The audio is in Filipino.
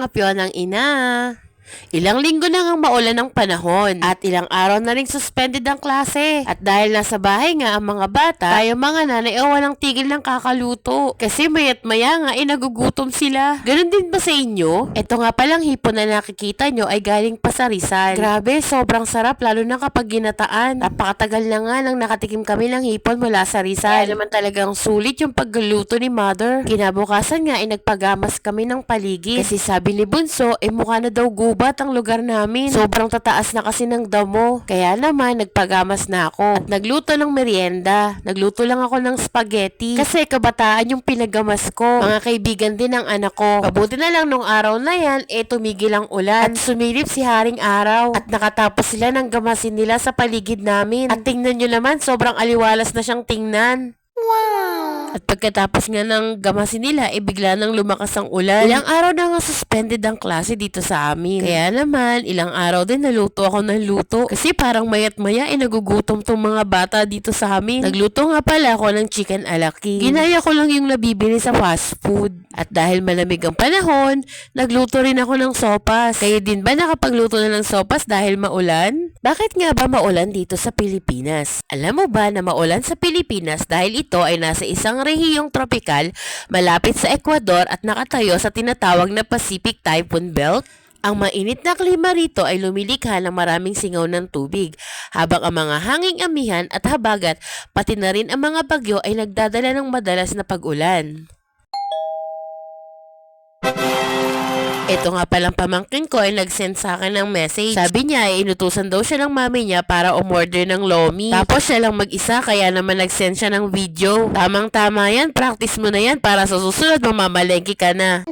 mga piyonang ina. Ilang linggo na ngang maulan ang panahon at ilang araw na rin suspended ang klase. At dahil nasa bahay nga ang mga bata, tayo mga nanay walang tigil ng kakaluto. Kasi mayat maya nga nagugutom sila. Ganon din ba sa inyo? Ito nga palang hipon na nakikita nyo ay galing pa sa Rizal. Grabe, sobrang sarap lalo na kapag ginataan. Napakatagal na nga nang nakatikim kami ng hipon mula sa Rizal. Kaya naman talagang sulit yung pagluto ni mother. Kinabukasan nga nagpagamas kami ng paligid. Kasi sabi ni Bunso mukha na daw gubat ang lugar namin. Sobrang tataas na kasi ng damo. Kaya naman nagpagamas na ako. At nagluto ng merienda. Nagluto lang ako ng spaghetti. Kasi kabataan yung pinagamas ko. Mga kaibigan din ng anak ko. Mabuti na lang nung araw na yan, tumigil ang ulan. At sumilip si Haring Araw. At nakatapos sila ng gamasin nila sa paligid namin. At tingnan nyo naman, sobrang aliwalas na siyang tingnan. Wow! At pagkatapos nga ng gamasin nila, bigla nang lumakas ang ulan. Ilang araw na nga suspended ang klase dito sa amin. Kaya naman, ilang araw din naluto ako ng luto. Kasi parang mayat maya nagugutom tong mga bata dito sa amin. Nagluto nga pala ako ng chicken alaki. Ginaya ko lang yung nabibili sa fast food. At dahil malamig ang panahon, nagluto rin ako ng sopas. Kayo din ba nakapagluto na ng sopas dahil maulan? Bakit nga ba maulan dito sa Pilipinas? Alam mo ba na maulan sa Pilipinas dahil ito ay nasa isang rehiyong tropikal malapit sa Ecuador at nakatayo sa tinatawag na Pacific Typhoon Belt? Ang mainit na klima rito ay lumilikha ng maraming singaw ng tubig, habang ang mga hanging amihan at habagat pati na rin ang mga bagyo ay nagdadala ng madalas na pag-ulan. Ito nga palang pamangkin ko ay nag-send sa akin ng message. Sabi niya inutusan daw siya ng mami niya para umorder ng lomi. Tapos siya lang mag-isa kaya naman nag-send siya ng video. Tamang-tama yan, practice mo na yan para sa susunod mamamalengke ka na.